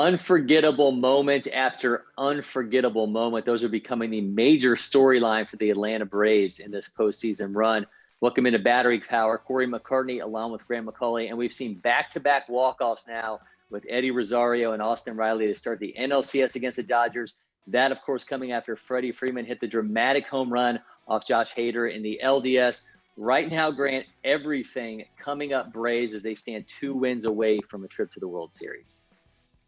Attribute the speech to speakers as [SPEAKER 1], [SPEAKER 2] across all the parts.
[SPEAKER 1] Unforgettable moment after unforgettable moment. Those are becoming the major storyline for the Atlanta Braves in this postseason run. Welcome into Battery Power, Cory McCartney along with Grant McAuley. And we've seen back-to-back walk-offs now with Eddie Rosario and Austin Riley to start the NLCS against the Dodgers. That, of course, coming after Freddie Freeman hit the dramatic home run off Josh Hader in the LDS. Right now, Grant, everything coming up Braves as they stand 2 wins away from a trip to the World Series.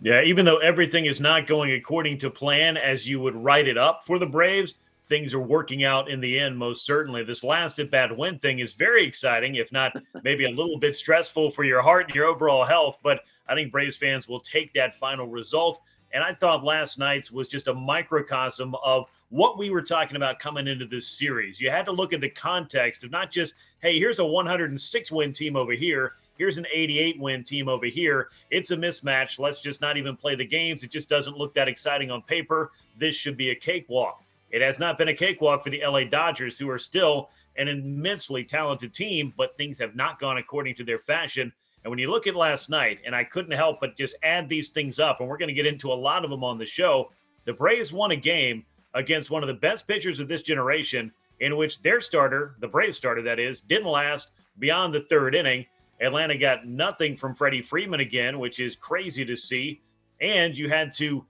[SPEAKER 2] Yeah, even though everything is not going according to plan as you would write it up for the Braves, things are working out in the end, most certainly. This last at-bat win thing is very exciting, if not maybe a little bit stressful for your heart and your overall health, but I think Braves fans will take that final result. And I thought last night's was just a microcosm of what we were talking about coming into this series. You had to look at the context of not just, hey, here's a 106-win team over here, here's an 88-win team over here. It's a mismatch. Let's just not even play the games. It just doesn't look that exciting on paper. This should be a cakewalk. It has not been a cakewalk for the LA Dodgers, who are still an immensely talented team, but things have not gone according to their fashion. And when you look at last night, and I couldn't help but just add these things up, and we're going to get into a lot of them on the show, the Braves won a game against one of the best pitchers of this generation, in which their starter, the Braves starter that is, didn't last beyond the 3rd inning. Atlanta got nothing from Freddie Freeman again, which is crazy to see. And you had to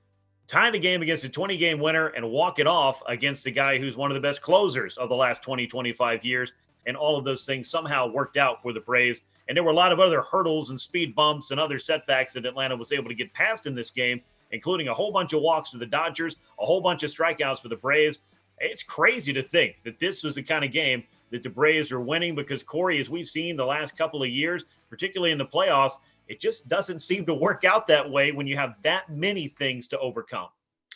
[SPEAKER 2] tie the game against a 20-game winner and walk it off against a guy who's one of the best closers of the last 20, 25 years. And all of those things somehow worked out for the Braves. And there were a lot of other hurdles and speed bumps and other setbacks that Atlanta was able to get past in this game, including a whole bunch of walks for the Dodgers, a whole bunch of strikeouts for the Braves. It's crazy to think that this was the kind of game that the Braves are winning because, Corey, as we've seen the last couple of years, particularly in the playoffs, it just doesn't seem to work out that way when you have that many things to overcome.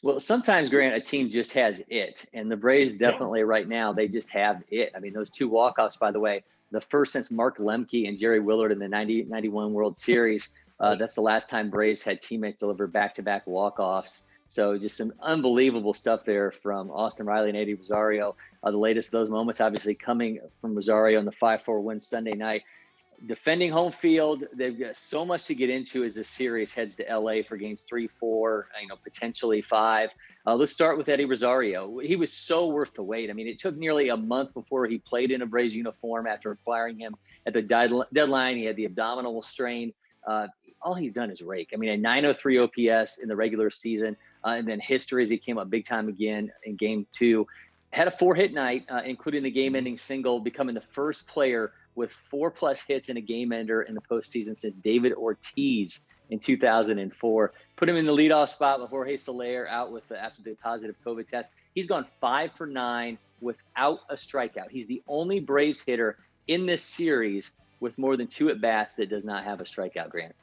[SPEAKER 1] Well, sometimes, Grant, a team just has it. And the Braves definitely right now, they just have it. I mean, those 2 walk-offs, by the way, the first since Mark Lemke and Jerry Willard in the 90-91 World Series. That's the last time Braves had teammates deliver back-to-back walk-offs. So just some unbelievable stuff there from Austin Riley and Eddie Rosario. The latest of those moments, obviously, coming from Rosario in the 5-4 win Sunday night. Defending home field, they've got so much to get into as this series heads to LA for games 3, 4, potentially 5. Let's start with Eddie Rosario. He was so worth the wait. I mean, it took nearly a month before he played in a Braves uniform after acquiring him at the deadline. He had the abdominal strain. All he's done is rake. I mean, a 903 OPS in the regular season, and then history as he came up big time again in game 2. Had a 4-hit night, including the game-ending single, becoming the first player with 4+ hits in a game ender in the postseason since David Ortiz in 2004. Put him in the leadoff spot with Jorge Soler out after the positive COVID test. He's gone 5 for 9 without a strikeout. He's the only Braves hitter in this series with more than 2 at-bats that does not have a strikeout, Grant.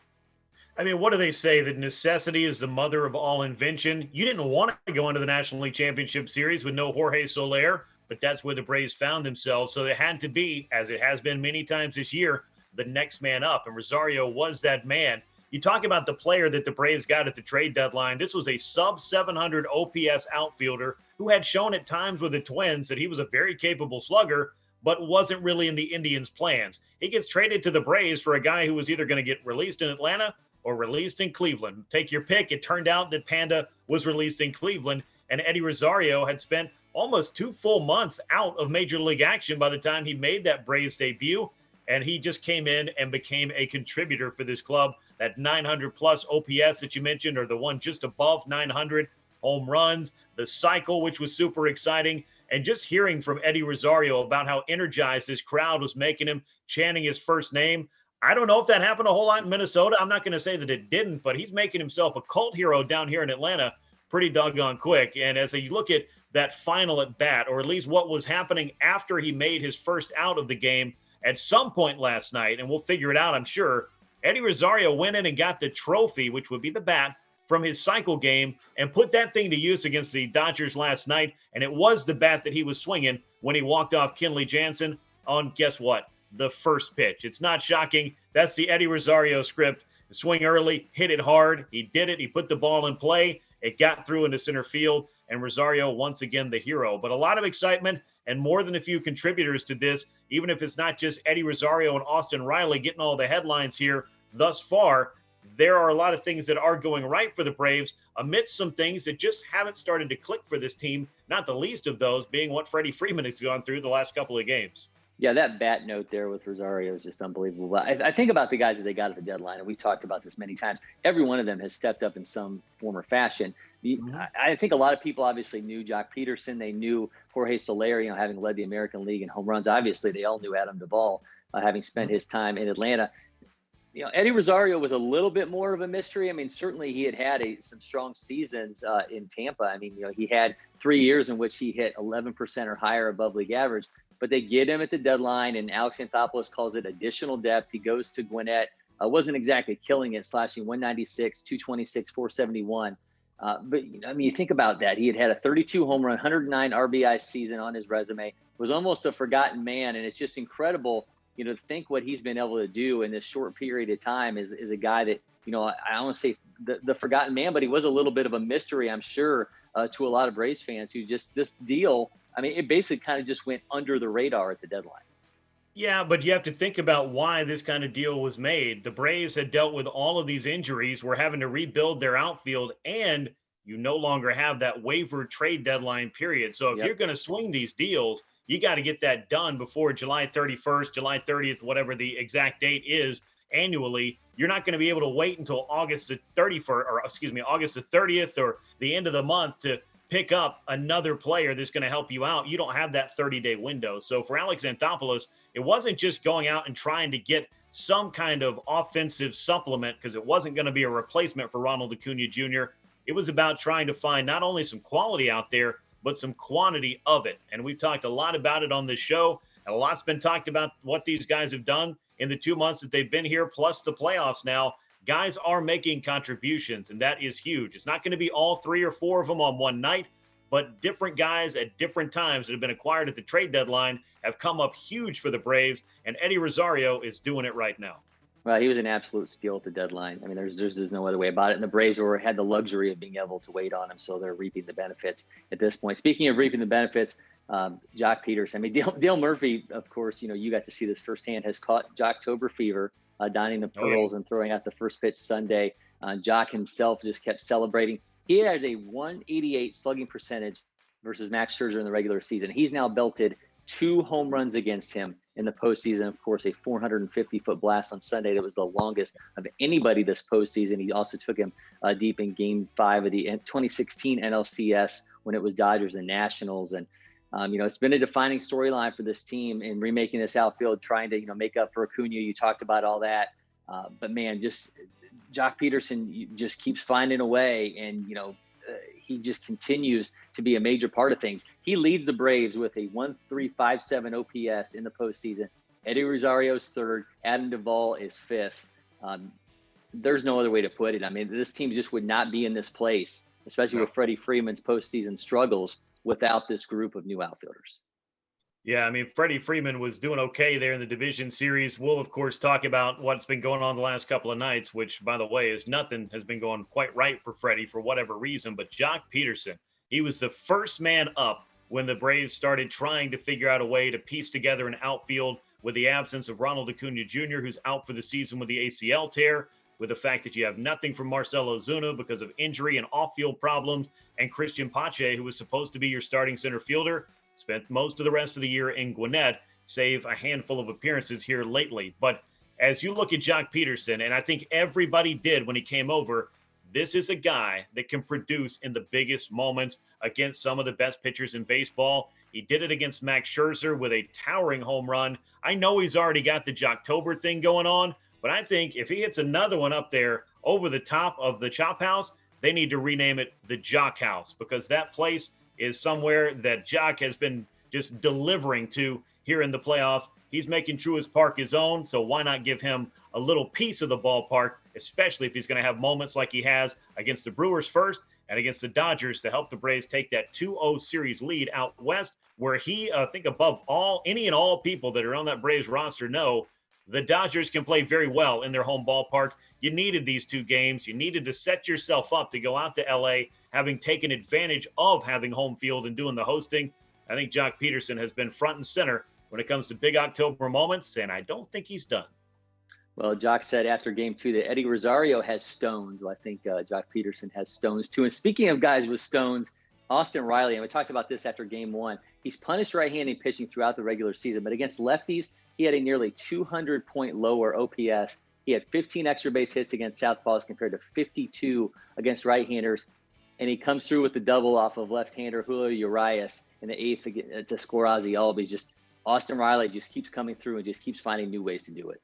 [SPEAKER 2] I mean, what do they say? That necessity is the mother of all invention. You didn't want to go into the National League Championship Series with no Jorge Soler, but that's where the Braves found themselves. So it had to be, as it has been many times this year, the next man up. And Rosario was that man. You talk about the player that the Braves got at the trade deadline. This was a sub-700 OPS outfielder who had shown at times with the Twins that he was a very capable slugger, but wasn't really in the Indians' plans. He gets traded to the Braves for a guy who was either going to get released in Atlanta or released in Cleveland. Take your pick. It turned out that Panda was released in Cleveland, and Eddie Rosario had spent almost 2 full months out of Major League action by the time he made that Braves debut, and he just came in and became a contributor for this club. That 900-plus OPS that you mentioned, or the one just above 900, home runs, the cycle, which was super exciting, and just hearing from Eddie Rosario about how energized his crowd was making him, chanting his first name. I don't know if that happened a whole lot in Minnesota. I'm not going to say that it didn't, but he's making himself a cult hero down here in Atlanta pretty doggone quick. And as you look at that final at bat, or at least what was happening after he made his first out of the game at some point last night, and we'll figure it out, I'm sure, Eddie Rosario went in and got the trophy, which would be the bat, from his cycle game and put that thing to use against the Dodgers last night. And it was the bat that he was swinging when he walked off Kenley Jansen on, guess what? The first pitch. It's not shocking. That's the Eddie Rosario script. Swing early, hit it hard. He did it. He put the ball in play. It got through into center field, and Rosario, once again, the hero. But a lot of excitement and more than a few contributors to this, even if it's not just Eddie Rosario and Austin Riley getting all the headlines here thus far. there are a lot of things that are going right for the Braves amidst some things that just haven't started to click for this team, not the least of those being what Freddie Freeman has gone through the last couple of games.
[SPEAKER 1] Yeah, that bat note there with Rosario is just unbelievable. I think about the guys that they got at the deadline, and we've talked about this many times. Every one of them has stepped up in some form or fashion. I think a lot of people obviously knew Joc Pederson. They knew Jorge Soler, having led the American League in home runs. Obviously, they all knew Adam Duvall, having spent his time in Atlanta. Eddie Rosario was a little bit more of a mystery. I mean, certainly he had some strong seasons in Tampa. I mean, he had 3 years in which he hit 11% or higher above league average. But they get him at the deadline, and Alex Anthopoulos calls it additional depth. He goes to Gwinnett. Wasn't exactly killing it, slashing 196, 226, 471. But, you think about that. He had a 32 home run, 109 RBI season on his resume. Was almost a forgotten man, and it's just incredible, to think what he's been able to do in this short period of time is a guy that, I don't want to say the forgotten man, but he was a little bit of a mystery, I'm sure, to a lot of Braves fans who just this deal. I mean, it basically kind of just went under the radar at the deadline.
[SPEAKER 2] Yeah, but you have to think about why this kind of deal was made. The Braves had dealt with all of these injuries, were having to rebuild their outfield, and you no longer have that waiver trade deadline period. So if you're going to swing these deals, you got to get that done before July 31st, July 30th, whatever the exact date is annually. You're not going to be able to wait until August the 31st, or August the 30th or the end of the month to pick up another player that's going to help you out. You don't have that 30-day window. So for Alex Anthopoulos, it wasn't just going out and trying to get some kind of offensive supplement because it wasn't going to be a replacement for Ronald Acuna Jr. It was about trying to find not only some quality out there, but some quantity of it. And we've talked a lot about it on this show, and a lot's been talked about what these guys have done in the 2 months that they've been here, plus the playoffs now. Guys are making contributions, and that is huge. It's not going to be all 3 or 4 of them on one night, but different guys at different times that have been acquired at the trade deadline have come up huge for the Braves, and Eddie Rosario is doing it right now.
[SPEAKER 1] Well, he was an absolute steal at the deadline. I mean, there's no other way about it. And the Braves had the luxury of being able to wait on him, so they're reaping the benefits at this point. Speaking of reaping the benefits, Joc Pederson. I mean, Dale Murphy, of course, you got to see this firsthand, has caught Joctober fever, donning the pearls and throwing out the first pitch Sunday. Joc himself just kept celebrating. He has a 188 slugging percentage versus Max Scherzer in the regular season. He's now belted 2 home runs against him in the postseason. Of course, a 450-foot blast on Sunday that was the longest of anybody this postseason. He also took him deep in Game 5 of the 2016 NLCS when it was Dodgers and Nationals. And it's been a defining storyline for this team in remaking this outfield, trying to make up for Acuna. You talked about all that, but man, just Joc Pederson just keeps finding a way, and he just continues to be a major part of things. He leads the Braves with a 1.357 OPS in the postseason. Eddie Rosario's 3rd. Adam Duvall is 5th. There's no other way to put it. I mean, this team just would not be in this place, especially with Freddie Freeman's postseason struggles, without this group of new outfielders.
[SPEAKER 2] Yeah, I mean, Freddie Freeman was doing okay there in the division series. We'll, of course, talk about what's been going on the last couple of nights, which, by the way, is nothing has been going quite right for Freddie for whatever reason. But Joc Pederson, he was the first man up when the Braves started trying to figure out a way to piece together an outfield with the absence of Ronald Acuna Jr., who's out for the season with the ACL tear, with the fact that you have nothing from Marcell Ozuna because of injury and off-field problems, and Christian Pache, who was supposed to be your starting center fielder, spent most of the rest of the year in Gwinnett, save a handful of appearances here lately. But as you look at Joc Pederson, and I think everybody did when he came over, this is a guy that can produce in the biggest moments against some of the best pitchers in baseball. He did it against Max Scherzer with a towering home run. I know he's already got the Joctober thing going on, but I think if he hits another one up there over the top of the Chop House, they need to rename it the Joc House, because that place is somewhere that Joc has been just delivering to here in the playoffs. He's making Truist Park his own, so why not give him a little piece of the ballpark, especially if he's going to have moments like he has against the Brewers first and against the Dodgers to help the Braves take that 2-0 series lead out west, where he, I think above all, any and all people that are on that Braves roster know the Dodgers can play very well in their home ballpark. You needed these 2 games. You needed to set yourself up to go out to L.A., having taken advantage of having home field and doing the hosting. I think Joc Pederson has been front and center when it comes to big October moments, and I don't think he's done.
[SPEAKER 1] Well, Joc said after game 2 that Eddie Rosario has stones. Well, I think Joc Pederson has stones too. And speaking of guys with stones, Austin Riley, and we talked about this after game 1, he's punished right-handed pitching throughout the regular season, but against lefties, he had a nearly 200-point lower OPS. He had 15 extra base hits against southpaws compared to 52 against right-handers. And he comes through with the double off of left-hander Julio Urias in the 8th to score Ozzie Albies. Just Austin Riley just keeps coming through and just keeps finding new ways to do it.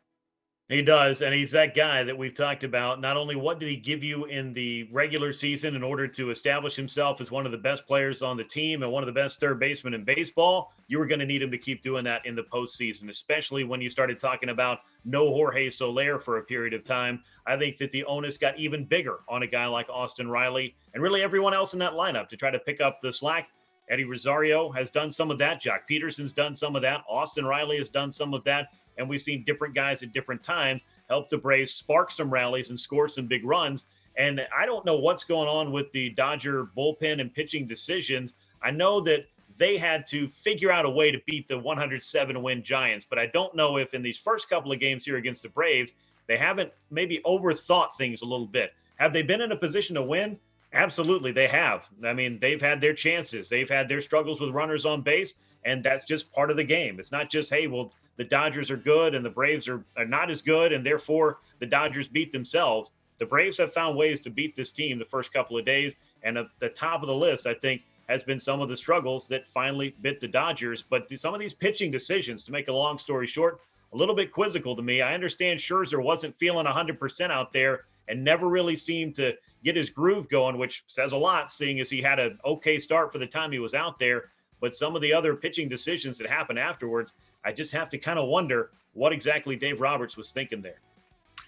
[SPEAKER 2] He does, and he's that guy that we've talked about. Not only what did he give you in the regular season in order to establish himself as one of the best players on the team and one of the best third basemen in baseball, you were going to need him to keep doing that in the postseason, especially when you started talking about no Jorge Soler for a period of time. I think that the onus got even bigger on a guy like Austin Riley and really everyone else in that lineup to try to pick up the slack. Eddie Rosario has done some of that. Joc Pederson's done some of that. Austin Riley has done some of that. And we've seen different guys at different times help the Braves spark some rallies and score some big runs. And I don't know what's going on with the Dodger bullpen and pitching decisions. I know that they had to figure out a way to beat the 107-win Giants, but I don't know if in these first couple of games here against the Braves, they haven't maybe overthought things a little bit. Have they been in a position to win? Absolutely, they have. I mean, they've had their chances. They've had their struggles with runners on base, and that's just part of the game. It's not just, hey, well, the Dodgers are good and the Braves are not as good, and therefore the Dodgers beat themselves. The Braves have found ways to beat this team the first couple of days, and at the top of the list, I think, has been some of the struggles that finally bit the Dodgers. But some of these pitching decisions, to make a long story short, a little bit quizzical to me. I understand Scherzer wasn't feeling 100% out there and never really seemed to get his groove going, which says a lot, seeing as he had an okay start for the time he was out there. But some of the other pitching decisions that happened afterwards, I just have to kind of wonder what exactly Dave Roberts was thinking there.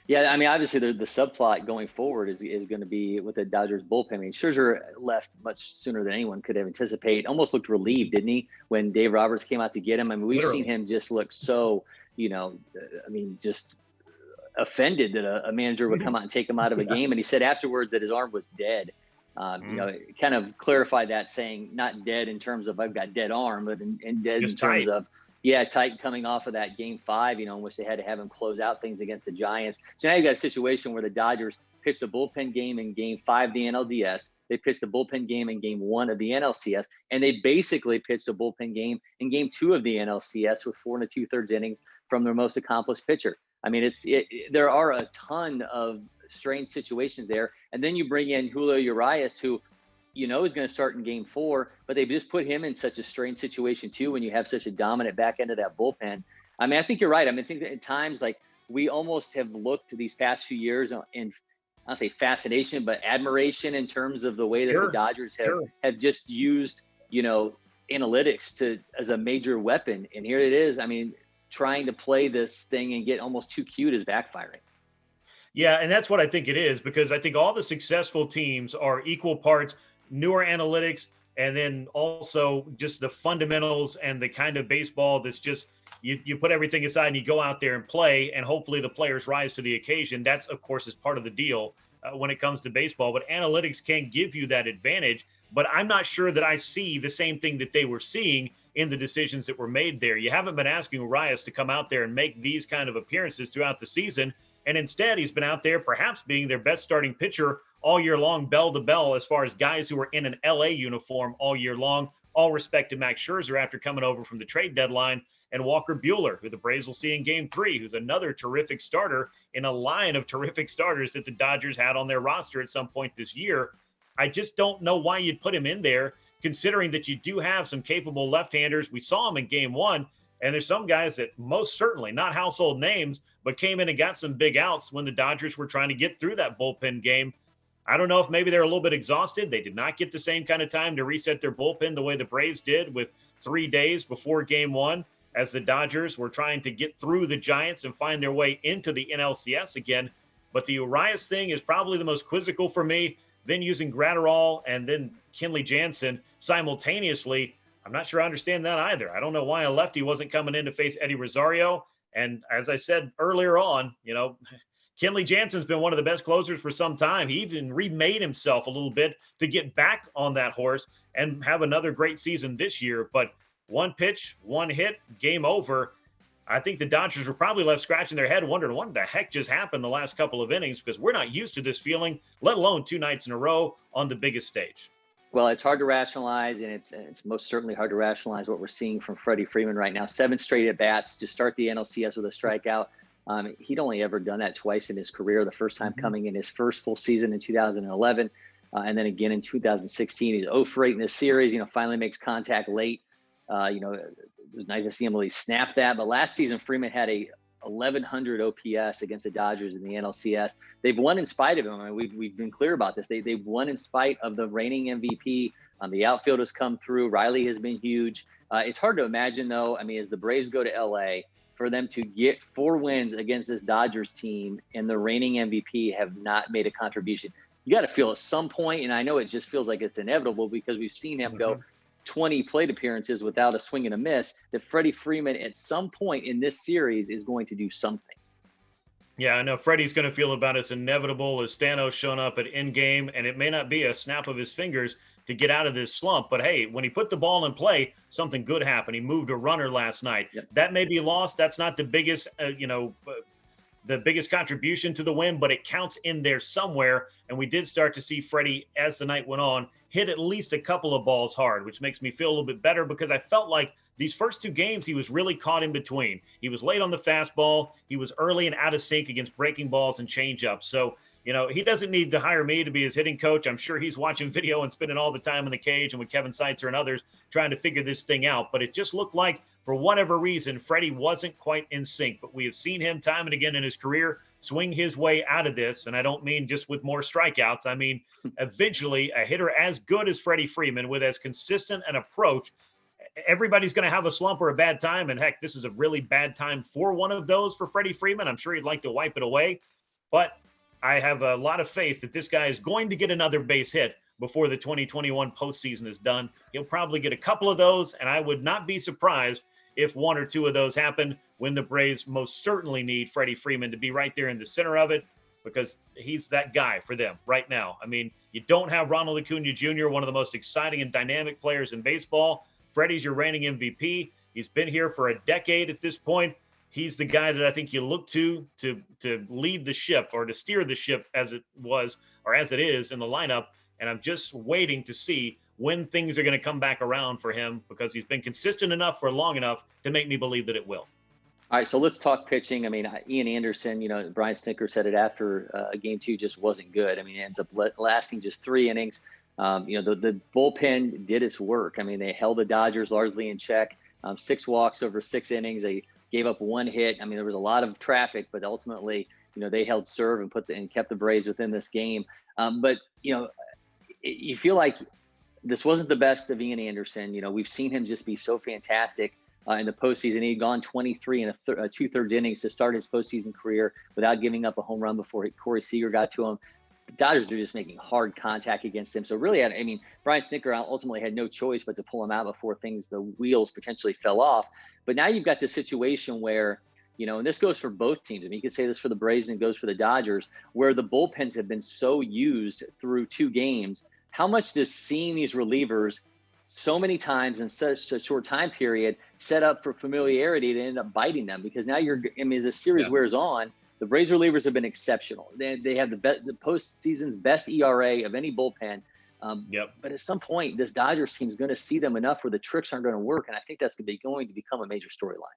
[SPEAKER 1] Yeah, I mean, obviously the subplot going forward is going to be with the Dodgers bullpen. I mean, Scherzer left much sooner than anyone could have anticipated. Almost looked relieved, didn't he, when Dave Roberts came out to get him? I mean, we've seen him just look so, just offended that a manager would come out and take him out of a game. And he said afterwards that his arm was dead. Kind of clarified that, saying not dead in terms of I've got dead arm, but in dead just in terms of, tight coming off of that game 5, in which they had to have him close out things against the Giants. So now you've got a situation where the Dodgers pitched a bullpen game in game 5 of the NLDS. They pitched a bullpen game in game 1 of the NLCS, and they basically pitched a bullpen game in game 2 of the NLCS with 4 2/3 innings from their most accomplished pitcher. I mean, there are a ton of strange situations there. And then you bring in Julio Urias, who is going to start in game 4, but they just put him in such a strange situation too when you have such a dominant back end of that bullpen. I mean, I think you're right. I mean, I think that at times, like, we almost have looked to these past few years in, I'll say fascination, but admiration in terms of the way that the Dodgers have just used, analytics as a major weapon. And here it is. I mean, trying to play this thing and get almost too cute is backfiring.
[SPEAKER 2] Yeah, and that's what I think it is, because I think all the successful teams are equal parts newer analytics and then also just the fundamentals and the kind of baseball that's just you put everything aside and you go out there and play, and hopefully the players rise to the occasion. That's, of course, is part of the deal when it comes to baseball. But analytics can give you that advantage. But I'm not sure that I see the same thing that they were seeing in the decisions that were made there. You haven't been asking Urias to come out there and make these kind of appearances throughout the season. And instead, he's been out there perhaps being their best starting pitcher all year long, bell to bell, as far as guys who are in an LA uniform all year long. All respect to Max Scherzer after coming over from the trade deadline, and Walker Buehler, who the Braves will see in game 3, who's another terrific starter in a line of terrific starters that the Dodgers had on their roster at some point this year. I just don't know why you'd put him in there, considering that you do have some capable left-handers. We saw him in game 1. And there's some guys that most certainly not household names, but came in and got some big outs when the Dodgers were trying to get through that bullpen game. I don't know if maybe they're a little bit exhausted. They did not get the same kind of time to reset their bullpen the way the Braves did, with 3 days before game 1, as the Dodgers were trying to get through the Giants and find their way into the NLCS again. But the Urias thing is probably the most quizzical for me. Then using Gratterall and then Kenley Jansen simultaneously, I'm not sure I understand that either. I don't know why a lefty wasn't coming in to face Eddie Rosario. And as I said earlier on, Kenley Jansen's been one of the best closers for some time. He even remade himself a little bit to get back on that horse and have another great season this year. But one pitch, one hit, game over. I think the Dodgers were probably left scratching their head wondering what the heck just happened the last couple of innings, because we're not used to this feeling, let alone 2 nights in a row on the biggest stage.
[SPEAKER 1] Well, it's hard to rationalize, and it's most certainly hard to rationalize what we're seeing from Freddie Freeman right now. 7 straight at bats to start the NLCS with a strikeout. He'd only ever done that twice in his career. The first time coming in his first full season in 2011, and then again in 2016. He's 0 for 8 in this series. Finally makes contact late. It was nice to see him really snap that. But last season, Freeman had a 1,100 OPS against the Dodgers in the NLCS. They've won in spite of him. I mean, we've been clear about this. They've won in spite of the reigning MVP. The outfield has come through. Riley has been huge. It's hard to imagine, though. I mean, as the Braves go to LA, for them to get 4 wins against this Dodgers team and the reigning MVP have not made a contribution. You got to feel at some point, and I know it just feels like it's inevitable because we've seen him go 20 plate appearances without a swing and a miss, that Freddie Freeman at some point in this series is going to do something.
[SPEAKER 2] Yeah, I know Freddie's going to feel about as inevitable as Thanos showing up at end game, and it may not be a snap of his fingers to get out of this slump. But hey, when he put the ball in play, something good happened. He moved a runner last night.
[SPEAKER 1] Yep.
[SPEAKER 2] That may be lost. That's not the biggest, the biggest contribution to the win, but it counts in there somewhere. And we did start to see Freddie, as the night went on, hit at least a couple of balls hard, which makes me feel a little bit better, because I felt like these first 2 games, he was really caught in between. He was late on the fastball. He was early and out of sync against breaking balls and changeups. So, he doesn't need to hire me to be his hitting coach. I'm sure he's watching video and spending all the time in the cage and with Kevin Seitzer and others trying to figure this thing out. But it just looked like, for whatever reason, Freddie wasn't quite in sync. But we have seen him time and again in his career swing his way out of this. And I don't mean just with more strikeouts. I mean, eventually a hitter as good as Freddie Freeman with as consistent an approach, everybody's going to have a slump or a bad time. And heck, this is a really bad time for one of those for Freddie Freeman. I'm sure he'd like to wipe it away, but I have a lot of faith that this guy is going to get another base hit before the 2021 postseason is done. He'll probably get a couple of those, and I would not be surprised if 1 or 2 of those happen when the Braves most certainly need Freddie Freeman to be right there in the center of it, because he's that guy for them right now. I mean, you don't have Ronald Acuna Jr., one of the most exciting and dynamic players in baseball. Freddie's your reigning MVP. He's been here for a decade at this point. He's the guy that I think you look to lead the ship, or to steer the ship as it was, or as it is in the lineup. And I'm just waiting to see when things are going to come back around for him, because he's been consistent enough for long enough to make me believe that it will.
[SPEAKER 1] All right, so let's talk pitching. I mean, Ian Anderson, Brian Snitker said it after game 2 just wasn't good. I mean, it ends up lasting just 3 innings. The bullpen did its work. I mean, they held the Dodgers largely in check. 6 walks over 6 innings. They gave up 1 hit. I mean, there was a lot of traffic, but ultimately, they held serve and kept the Braves within this game. But you feel like this wasn't the best of Ian Anderson. We've seen him just be so fantastic in the postseason. He'd gone 23 and 2/3 innings to start his postseason career without giving up a home run before Corey Seager got to him. The Dodgers are just making hard contact against him. So really, I mean, Brian Snitker ultimately had no choice but to pull him out before the wheels potentially fell off. But now you've got this situation where, and this goes for both teams. I mean, you could say this for the Braves and it goes for the Dodgers, where the bullpens have been so used through 2 games. How much does seeing these relievers so many times in such a short time period set up for familiarity to end up biting them? Because now as the series wears on, the Braves relievers have been exceptional. They have the postseason's best ERA of any bullpen. But at some point, this Dodgers team is going to see them enough where the tricks aren't going to work. And I think that's going to become a major storyline.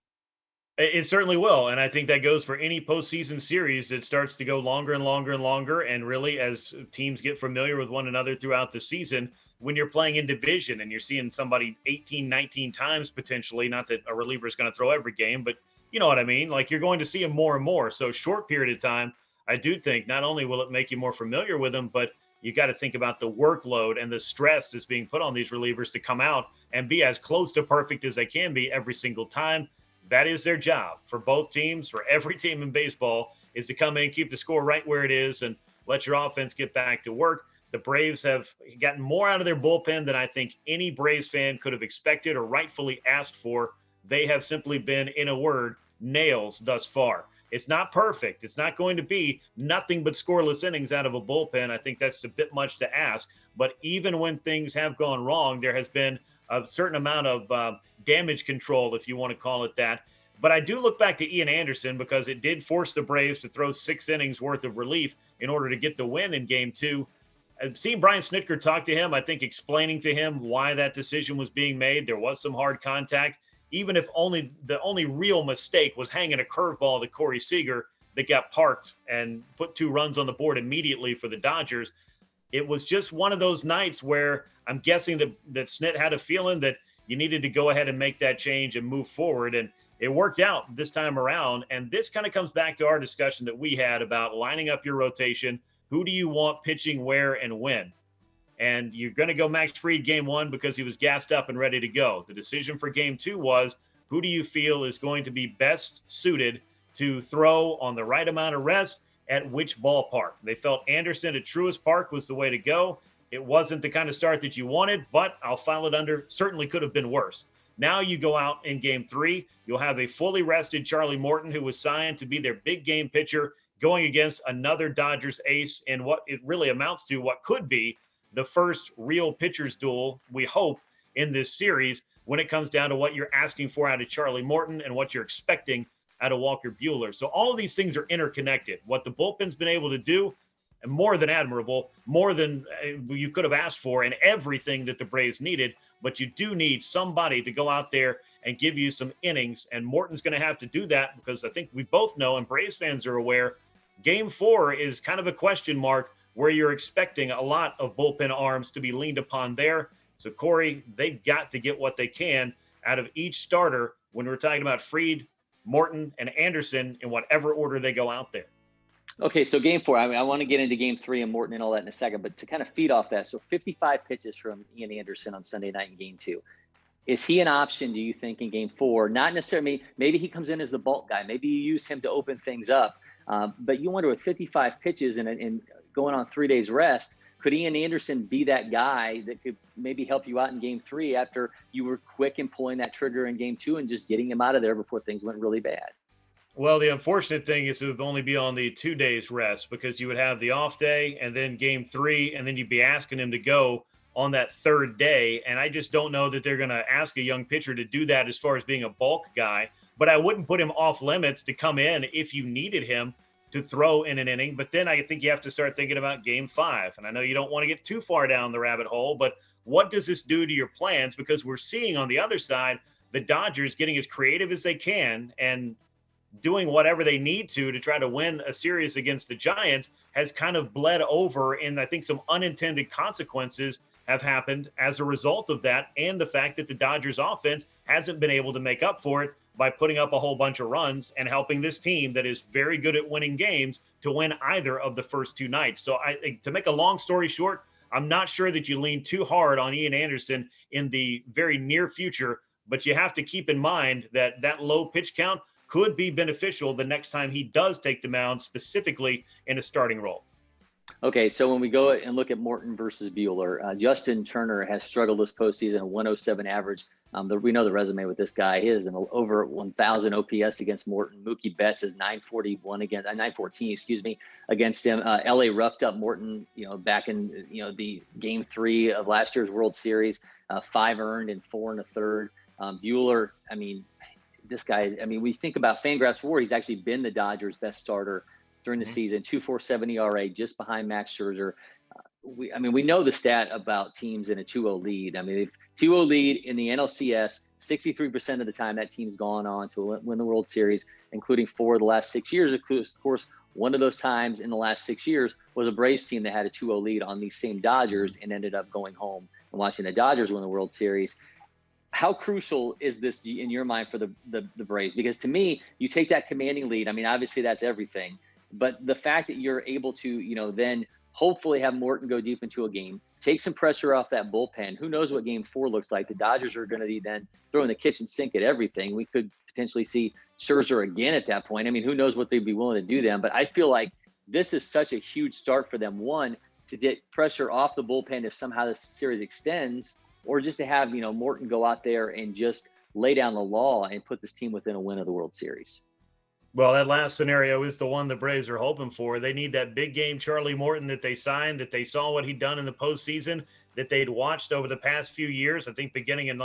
[SPEAKER 2] It certainly will. And I think that goes for any postseason series. It starts to go longer and longer and longer. And really, as teams get familiar with one another throughout the season, when you're playing in division and you're seeing somebody 18, 19 times potentially, not that a reliever is going to throw every game, but you know what I mean? Like, you're going to see him more and more. So short period of time, I do think not only will it make you more familiar with him, but you got to think about the workload and the stress that's being put on these relievers to come out and be as close to perfect as they can be every single time. That is their job for both teams, for every team in baseball, is to come in, keep the score right where it is, and let your offense get back to work. The Braves have gotten more out of their bullpen than I think any Braves fan could have expected or rightfully asked for. They have simply been, in a word, nails thus far. It's not perfect. It's not going to be nothing but scoreless innings out of a bullpen. I think that's a bit much to ask. But even when things have gone wrong, there has been a certain amount of damage control, if you want to call it that. But I do look back to Ian Anderson because it did force the Braves to throw 6 innings worth of relief in order to get the win in game 2. I've seen Brian Snitker talk to him, I think explaining to him why that decision was being made. There was some hard contact, even if the only real mistake was hanging a curveball to Corey Seager that got parked and put 2 runs on the board immediately for the Dodgers. It was just one of those nights where I'm guessing that Snit had a feeling that you needed to go ahead and make that change and move forward. And it worked out this time around. And this kind of comes back to our discussion that we had about lining up your rotation. Who do you want pitching where and when? And you're going to go Max Fried game 1 because he was gassed up and ready to go. The decision for game 2 was, who do you feel is going to be best suited to throw on the right amount of rest at which ballpark? They felt Anderson at Truist Park was the way to go. It wasn't the kind of start that you wanted, but I'll file it under certainly could have been worse. Now you go out in game 3, you'll have a fully rested Charlie Morton, who was signed to be their big game pitcher, going against another Dodgers ace in what it really amounts to what could be the first real pitchers duel, we hope, in this series when it comes down to what you're asking for out of Charlie Morton and what you're expecting out of Walker Buehler. So all of these things are interconnected. What the bullpen's been able to do, and more than admirable, more than you could have asked for, and everything that the Braves needed, but you do need somebody to go out there and give you some innings, and Morton's going to have to do that because I think we both know, and Braves fans are aware, Game 4 is kind of a question mark where you're expecting a lot of bullpen arms to be leaned upon there. So, Corey, they've got to get what they can out of each starter when we're talking about Fried, Morton, and Anderson in whatever order they go out there.
[SPEAKER 1] Okay, so game 4, I want to get into game 3 and Morton and all that in a second, but to kind of feed off that, so 55 pitches from Ian Anderson on Sunday night in game 2. Is he an option, do you think, in game 4? Not necessarily, maybe he comes in as the bulk guy. Maybe you use him to open things up. But you wonder, with 55 pitches and going on 3 days rest, could Ian Anderson be that guy that could maybe help you out in game 3 after you were quick in pulling that trigger in game 2 and just getting him out of there before things went really bad?
[SPEAKER 2] Well, the unfortunate thing is it would only be on the 2 days rest because you would have the off day and then game 3, and then you'd be asking him to go on that 3rd day. And I just don't know that they're going to ask a young pitcher to do that as far as being a bulk guy. But I wouldn't put him off limits to come in if you needed him to throw in an inning. But then I think you have to start thinking about game 5. And I know you don't want to get too far down the rabbit hole, but what does this do to your plans? Because we're seeing on the other side, the Dodgers getting as creative as they can and doing whatever they need to try to win a series against the Giants has kind of bled over. And I think some unintended consequences have happened as a result of that. And the fact that the Dodgers offense hasn't been able to make up for it by putting up a whole bunch of runs and helping this team that is very good at winning games to win either of the first 2 nights. So to make a long story short, I'm not sure that you lean too hard on Ian Anderson in the very near future, but you have to keep in mind that that low pitch count could be beneficial the next time he does take the mound, specifically in a starting role.
[SPEAKER 1] Okay, so when we go and look at Morton versus Buehler, Justin Turner has struggled this postseason, a 107 average. We know the resume with this guy. He is an over 1,000 OPS against Morton. Mookie Betts is 914, against him. LA roughed up Morton, back in the game 3 of last year's World Series, 5 earned and 4 1/3. Buehler, this guy, we think about Fangraphs WAR. He's actually been the Dodgers' best starter during the season, 2.47 ERA, just behind Max Scherzer. We know the stat about teams in a 2-0 lead. If 2-0 lead in the NLCS, 63% of the time that team's gone on to win the World Series, including 4 of the last 6 years. Of course, one of those times in the last 6 years was a Braves team that had a 2-0 lead on these same Dodgers and ended up going home and watching the Dodgers win the World Series. How crucial is this in your mind for the Braves? Because to me, you take that commanding lead. Obviously that's everything. But the fact that you're able to, then hopefully have Morton go deep into a game, take some pressure off that bullpen. Who knows what game 4 looks like? The Dodgers are going to be then throwing the kitchen sink at everything. We could potentially see Scherzer again at that point. Who knows what they'd be willing to do then. But I feel like this is such a huge start for them. One, to get pressure off the bullpen if somehow this series extends, or just to have, Morton go out there and just lay down the law and put this team within a win of the World Series.
[SPEAKER 2] Well, that last scenario is the one the Braves are hoping for. They need that big game Charlie Morton that they signed, that they saw what he'd done in the postseason, that they'd watched over the past few years. I think beginning in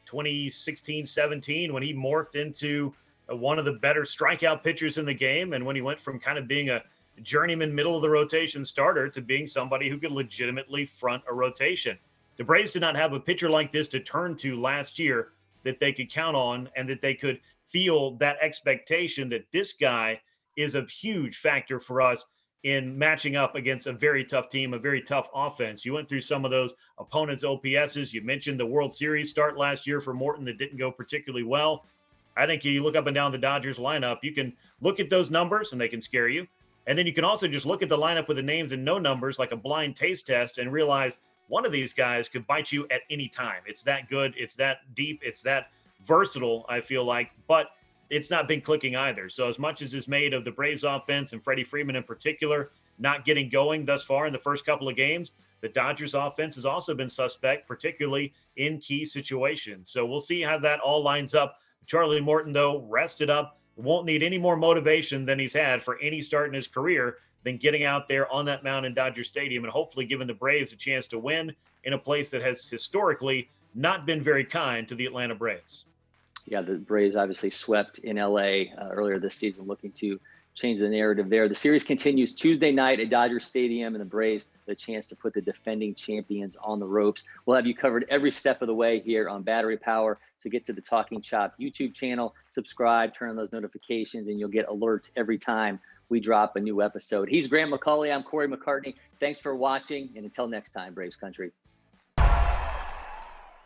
[SPEAKER 2] 2016, 17, when he morphed into one of the better strikeout pitchers in the game. And when he went from kind of being a journeyman middle of the rotation starter to being somebody who could legitimately front a rotation. The Braves did not have a pitcher like this to turn to last year that they could count on, and that they could feel that expectation that this guy is a huge factor for us in matching up against a very tough team, a very tough offense. You went through some of those opponents' OPSs. You mentioned the World Series start last year for Morton that didn't go particularly well. I think you look up and down the Dodgers lineup, you can look at those numbers and they can scare you. And then you can also just look at the lineup with the names and no numbers, like a blind taste test, and realize one of these guys could bite you at any time. It's that good. It's that deep. It's that versatile, I feel like. But it's not been clicking either. So as much as is made of the Braves offense and Freddie Freeman in particular not getting going thus far in the first couple of games, the Dodgers offense has also been suspect, particularly in key situations. So we'll see how that all lines up. Charlie Morton, though, rested up, won't need any more motivation than he's had for any start in his career than getting out there on that mound in Dodger Stadium and hopefully giving the Braves a chance to win in a place that has historically not been very kind to the Atlanta Braves.
[SPEAKER 1] Yeah, the Braves obviously swept in LA earlier this season, looking to change the narrative there. The series continues Tuesday night at Dodger Stadium, and the Braves the chance to put the defending champions on the ropes. We'll have you covered every step of the way here on Battery Power. So get to the Talking Chop YouTube channel, subscribe, turn on those notifications, and you'll get alerts every time we drop a new episode. He's Grant McAuley. I'm Cory McCartney. Thanks for watching, and until next time, Braves Country.